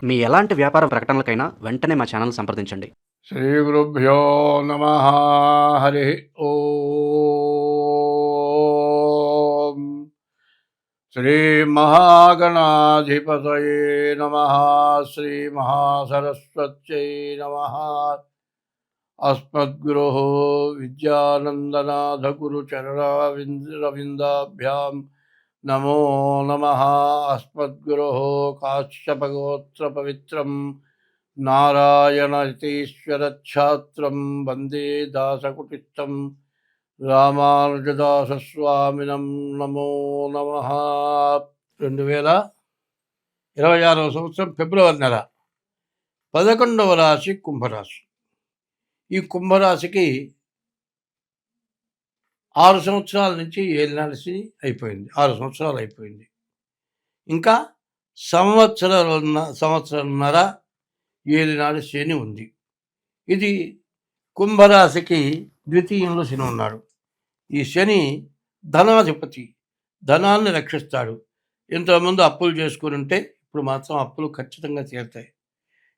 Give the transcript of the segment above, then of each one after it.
మీ ఎలాంటి వ్యాపార ప్రకటనలకైనా వెంటనే మా ఛానల్ సంప్రదించండి. శ్రీ గురుభ్యో నమ. హరి ఓం. శ్రీ మహాగణాధిపతయే నమ. శ్రీ మహాసరస్వత్యై నమ. అస్మద్గురోః విద్యానందనాథ గురు చరణారవిందాభ్యాం నమో నమః. అస్మద్గురోః కాశ్యపగోత్ర పవిత్రం నారాయణయతీశ్వరఛాత్రం వందే దాసకుటిస్థం రామానుజదాసస్వామినం నమో నమః. 2026వ సంవత్సరం ఫిబ్రవరి నెల 11వ రాశి కుంభరాశి. ఈ కుంభరాశికి 6 సంవత్సరాల నుంచి ఏలినాటి అయిపోయింది. 6 సంవత్సరాలు అయిపోయింది. ఇంకా సంవత్సరంన్నర ఏలినాడు శని ఉంది. ఇది కుంభరాశికి ద్వితీయంలో శని ఉన్నాడు. ఈ శని ధనాధిపతి, ధనాన్ని రక్షిస్తాడు. ఇంతకుముందు అప్పులు చేసుకుని ఉంటే ఇప్పుడు మాత్రం అప్పులు ఖచ్చితంగా తీరుతాయి.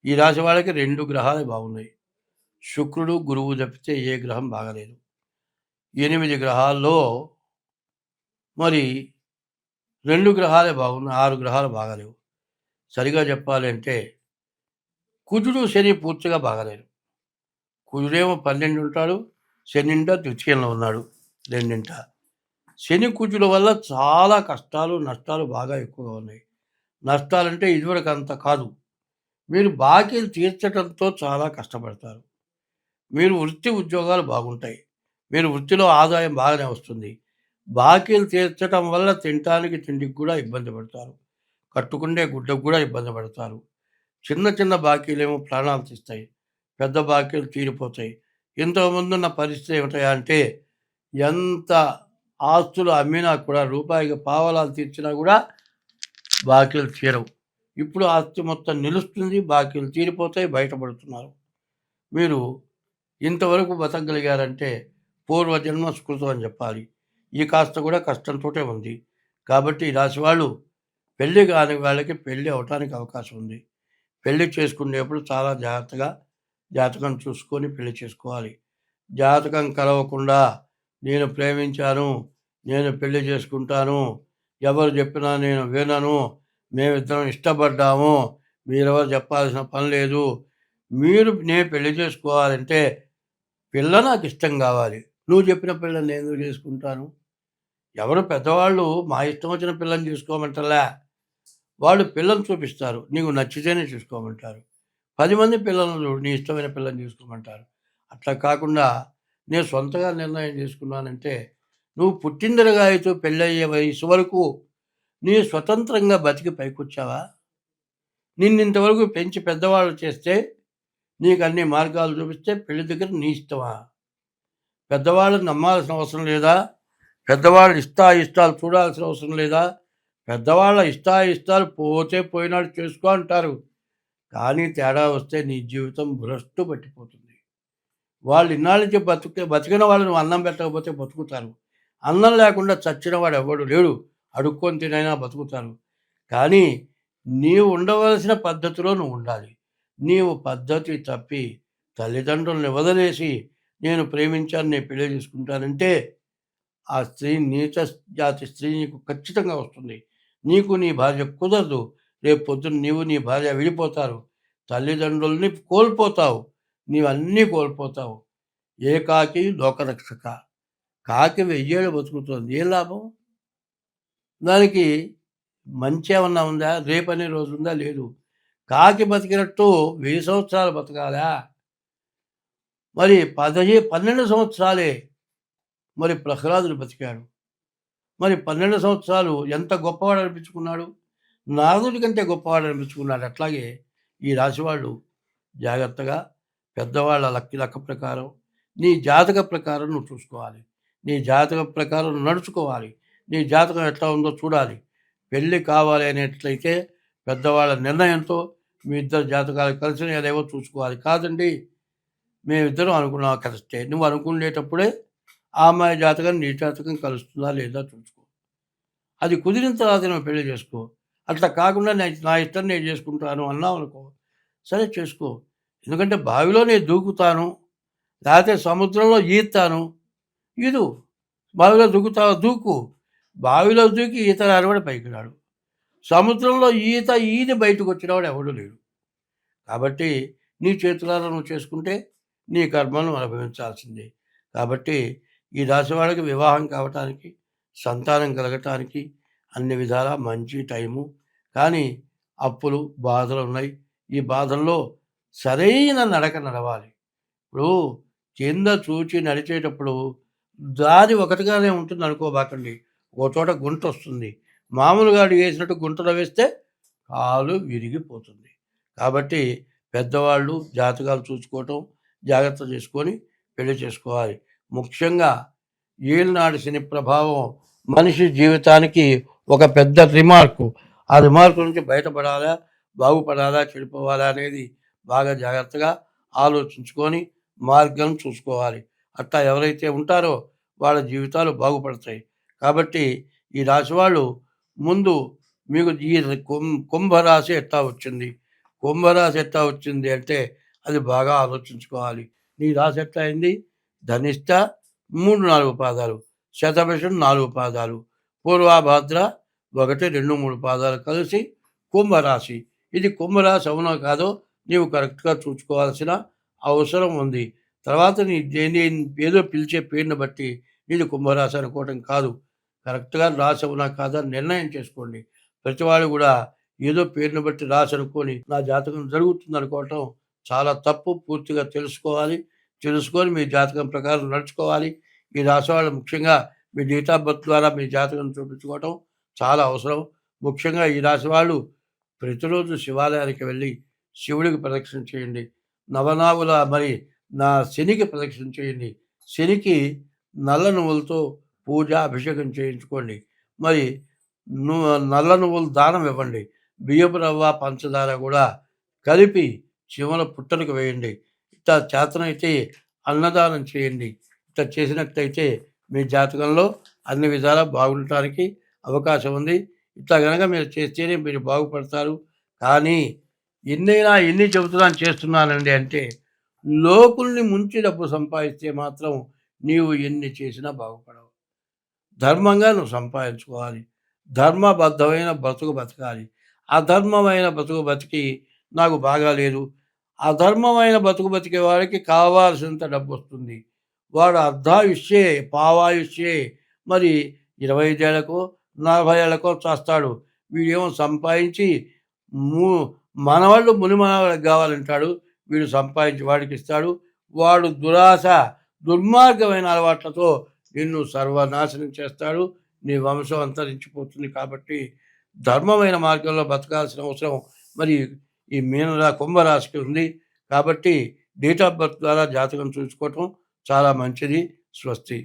ఈ రాశి వాళ్ళకి 2 గ్రహాలు బాగున్నాయి. శుక్రుడు, గురువు తప్పితే ఏ గ్రహం బాగలేదు. 8 గ్రహాల్లో మరి 2 గ్రహాలే బాగున్నాయి, 6 గ్రహాలు బాగలేవు. సరిగా చెప్పాలి అంటే కుజుడు, శని పూర్తిగా బాగలేరు. కుజుడేమో 12 ఉంటాడు, శనింట ద్వితీయంలో ఉన్నాడు, 2. శని కుజుల వల్ల చాలా కష్టాలు, నష్టాలు బాగా ఎక్కువగా ఉన్నాయి. నష్టాలంటే ఇదివరకు అంత కాదు. మీరు బాకీలు తీర్చడంతో చాలా కష్టపడతారు. మీరు వృత్తి ఉద్యోగాలు బాగుంటాయి. మీరు వృత్తిలో ఆదాయం బాగానే వస్తుంది. బాకీలు తీర్చడం వల్ల తినటానికి తిండికి కూడా ఇబ్బంది పడతారు. కట్టుకుండే గుడ్డకు కూడా ఇబ్బంది పడతారు. చిన్న చిన్న బాకీలేమో ప్రాణాలు తీస్తాయి, పెద్ద బాకీలు తీరిపోతాయి. ఇంతకుముందున్న పరిస్థితి ఏమిటంటే ఎంత ఆస్తులు అమ్మినా కూడా రూపాయికి పావలాలు తీర్చినా కూడా బాకీలు తీరవు. ఇప్పుడు ఆస్తి మొత్తం నిలుస్తుంది, బాకీలు తీరిపోతాయి, బయటపడుతున్నారు. మీరు ఇంతవరకు బతకగలిగారంటే పూర్వజన్మ స్కృతం అని చెప్పాలి. ఈ కాస్త కూడా కష్టంతో ఉంది. కాబట్టి ఈ రాశి వాళ్ళు పెళ్ళి కాని వాళ్ళకి పెళ్ళి అవటానికి అవకాశం ఉంది. పెళ్ళి చేసుకునేప్పుడు చాలా జాగ్రత్తగా జాతకం చూసుకొని పెళ్లి చేసుకోవాలి. జాతకం కలవకుండా నేను ప్రేమించాను, నేను పెళ్లి చేసుకుంటాను, ఎవరు చెప్పినా నేను వినను, మేమిద్దరం ఇష్టపడ్డాము, మీరెవరు చెప్పాల్సిన పని లేదు, నేను పెళ్లి చేసుకోవాలంటే పిల్ల నాకు ఇష్టం కావాలి, నువ్వు చెప్పిన పిల్లని నేను చేసుకుంటాను. ఎవరు పెద్దవాళ్ళు మా ఇష్టం వచ్చిన పిల్లని చూసుకోమంటలే, వాళ్ళు పిల్లని చూపిస్తారు, నీకు నచ్చితేనే చూసుకోమంటారు. 10 మంది పిల్లలను నీ ఇష్టమైన పిల్లని చూసుకోమంటారు. అట్లా కాకుండా నేను సొంతగా నిర్ణయం చేసుకున్నానంటే నువ్వు పుట్టిందరగాయతో పెళ్ళయ్యే వయసు వరకు నీ స్వతంత్రంగా బతికి పైకొచ్చావా? నిన్నింతవరకు పెంచి పెద్దవాళ్ళు చేస్తే నీకు అన్ని మార్గాలు చూపిస్తే పెళ్లి దగ్గర నీ ఇష్టమా? పెద్దవాళ్ళని నమ్మాల్సిన అవసరం లేదా? పెద్దవాళ్ళు ఇష్టాలు చూడాల్సిన అవసరం లేదా? పెద్దవాళ్ళ ఇష్టాలు పోతే పోయినాడు చేసుకో అంటారు. కానీ తేడా వస్తే నీ జీవితం భ్రష్టు పట్టిపోతుంది. వాళ్ళు ఇన్నాళ్ళ నుంచి బతికిన వాళ్ళు నువ్వు అన్నం పెట్టకపోతే బతుకుతారు. అన్నం లేకుండా చచ్చిన వాడు ఎవడు లేడు. అడుక్కొని తినైనా బతుకుతారు. కానీ నీవు ఉండవలసిన పద్ధతిలో నువ్వు ఉండాలి. నీవు పద్ధతి తప్పి తల్లిదండ్రులను వదిలేసి నేను ప్రేమించాను, నేను పెళ్లి చేసుకుంటానంటే ఆ స్త్రీ నీచ జాతి స్త్రీ నీకు ఖచ్చితంగా వస్తుంది. నీకు నీ భార్య కుదరదు. రేపు పొద్దున్న నీవు నీ భార్య విడిపోతారు. తల్లిదండ్రుల్ని కోల్పోతావు, నీవన్నీ కోల్పోతావు. ఏకాకి లోకరక్షక. కాకి 1000 ఏళ్ళు బతుకుతుంది, ఏం లాభం? దానికి మంచి ఏమన్నా ఉందా? రేపనే రోజు ఉందా? లేదు. కాకి బతికినట్టు 1000 సంవత్సరాలు బతకాలా? మరి 12 సంవత్సరాలే మరి ప్రహ్లాదుడు బతికాడు. మరి 12 సంవత్సరాలు ఎంత గొప్పవాడు అనిపించుకున్నాడు? నారదుడి కంటే గొప్పవాడు అనిపించుకున్నాడు. అట్లాగే ఈ రాశివాళ్ళు జాగ్రత్తగా పెద్దవాళ్ళ లెక్క ప్రకారం నీ జాతక ప్రకారం నువ్వు చూసుకోవాలి. నీ జాతక ప్రకారం నడుచుకోవాలి. నీ జాతకం ఎట్లా ఉందో చూడాలి. పెళ్ళి కావాలి అనేట్లయితే పెద్దవాళ్ళ నిర్ణయంతో మీ ఇద్దరు జాతకాలు కలిసినదేవో చూసుకోవాలి. కాదండి మేమిద్దరం అనుకున్నాం కలిస్తే, నువ్వు అనుకునేటప్పుడే ఆ అమ్మాయి జాతకం నీ జాతకం కలుస్తుందా లేదా చూసుకో. అది కుదిరిన తర్వాత నువ్వు పెళ్లి చేసుకో. అట్లా కాకుండా నా ఇష్టం నేను చేసుకుంటాను అన్నావు అనుకో, సరే చేసుకో. ఎందుకంటే బావిలో నేను దూకుతాను, లేకపోతే సముద్రంలో ఈదుతాను, ఈదు. బావిలో దూకుతావా దూకు. బావిలో దూకి ఈత రానివాడు పైకి రాడు. సముద్రంలో ఈది బయటకు వచ్చినవాడు ఎవడు లేడు. కాబట్టి నీ చేతులారా నువ్వు చేసుకుంటే నీ కర్మను అనుభవించాల్సిందే. కాబట్టి ఈ రాశి వాళ్ళకి వివాహం కావటానికి, సంతానం కలగటానికి అన్ని విధాలా మంచి టైము. కానీ అప్పులు, బాధలు ఉన్నాయి. ఈ బాధల్లో సరైన నడక నడవాలి. ఇప్పుడు కింద చూచి నడిచేటప్పుడు దారి ఒకటిగానే ఉంటుంది అనుకోబాకండి. ఒక చోట గుంట వస్తుంది. మామూలుగా అడుగు వేసినట్టు గుంటలో వేస్తే కాలు విరిగిపోతుంది. కాబట్టి పెద్దవాళ్ళు జాతకాలు చూసుకోవటం, జాగ్రత్త చేసుకొని పెళ్లి చేసుకోవాలి. ముఖ్యంగా ఏలినాడు శని ప్రభావం మనిషి జీవితానికి ఒక పెద్ద రిమార్కు. ఆ రిమార్క్ నుంచి బయటపడాలా, బాగుపడాలా, చెడిపోవాలా అనేది బాగా జాగ్రత్తగా ఆలోచించుకొని మార్గం చూసుకోవాలి. అట్లా ఎవరైతే ఉంటారో వాళ్ళ జీవితాలు బాగుపడతాయి. కాబట్టి ఈ రాశి వాళ్ళు ముందు మీకు ఈ కుంభరాశి ఎట్లా వచ్చింది, కుంభరాశి ఎట్లా వచ్చింది అంటే అది బాగా ఆలోచించుకోవాలి. నీ రాశి ఎట్లా అయింది? ధనిష్ట 3, 4 పాదాలు, శతభిషం 4 పాదాలు, పూర్వాభాద్ర 1, 2, 3 పాదాలు కలిసి కుంభరాశి. ఇది కుంభరాశి అవునో కాదో నీవు కరెక్ట్గా చూసుకోవాల్సిన అవసరం ఉంది. తర్వాత నీ దేని ఏదో పిలిచే పేరుని బట్టి ఇది కుంభరాశి అనుకోవటం కాదు. కరెక్ట్గా రాశి అవునా కాదా నిర్ణయం చేసుకోండి. ప్రతివాడు కూడా ఏదో పేరుని బట్టి రాశి అనుకొని నా జాతకం జరుగుతుంది అనుకోవటం చాలా తప్పు. పూర్తిగా తెలుసుకొని మీ జాతకం ప్రకారం నడుచుకోవాలి. ఈ రాశి వాళ్ళు ముఖ్యంగా మీ డేట్ ఆఫ్ బర్త్ ద్వారా మీ జాతకం చూపించుకోవటం చాలా అవసరం. ముఖ్యంగా ఈ రాశి వాళ్ళు ప్రతిరోజు శివాలయానికి వెళ్ళి శివుడికి ప్రదక్షిణ చేయండి. నవనావుల నా శనికి ప్రదక్షిణ చేయండి. శనికి నల్ల నువ్వులతో పూజ అభిషేకం చేయించుకోండి. నల్ల నువ్వులు దానం ఇవ్వండి. బియ్యపు రవ్వ, పంచదార కూడా కలిపి శివుల పుట్టలకు వేయండి. ఇట్లా చేతనైతే అన్నదానం చేయండి. ఇట్లా చేసినట్లయితే మీ జాతకంలో అన్ని విధాలా బాగుండటానికి అవకాశం ఉంది. ఇట్లా కనుక మీరు చేస్తేనే మీరు బాగుపడతారు. కానీ ఎన్ని చెబుతున్నాను చేస్తున్నానండి అంటే లోకుల్ని ముంచి డబ్బు సంపాదిస్తే మాత్రం నీవు ఎన్ని చేసినా బాగుపడవు. ధర్మంగా నువ్వు సంపాదించుకోవాలి. ధర్మబద్ధమైన బ్రతుకు బతకాలి. అధర్మమైన బ్రతుకు బతికి నాకు బాగాలేదు, అధర్మమైన బ్రతుకు బతికే వాడికి కావాల్సినంత డబ్బు వస్తుంది. వాడు అర్ధాయుష్యే, పావాయుష్యే, 25 ఏళ్ళకో 40 ఏళ్ళకో చేస్తాడు. వీడేమో సంపాదించి మనవాళ్ళు మునిమనవాళ్ళకి కావాలంటాడు. వీడు సంపాదించి వాడికి ఇస్తాడు. వాడు దురాశ, దుర్మార్గమైన అలవాట్లతో నిన్ను సర్వనాశనం చేస్తాడు. నీ వంశం అంతరించిపోతుంది. కాబట్టి ధర్మమైన మార్గంలో బతకాల్సిన అవసరం ఈ కుంభరాశికి ఉంది. కాబట్టి డేట్ ఆఫ్ బర్త్ ద్వారా జాతకం చూసుకోవటం చాలా మంచిది. స్వస్తి.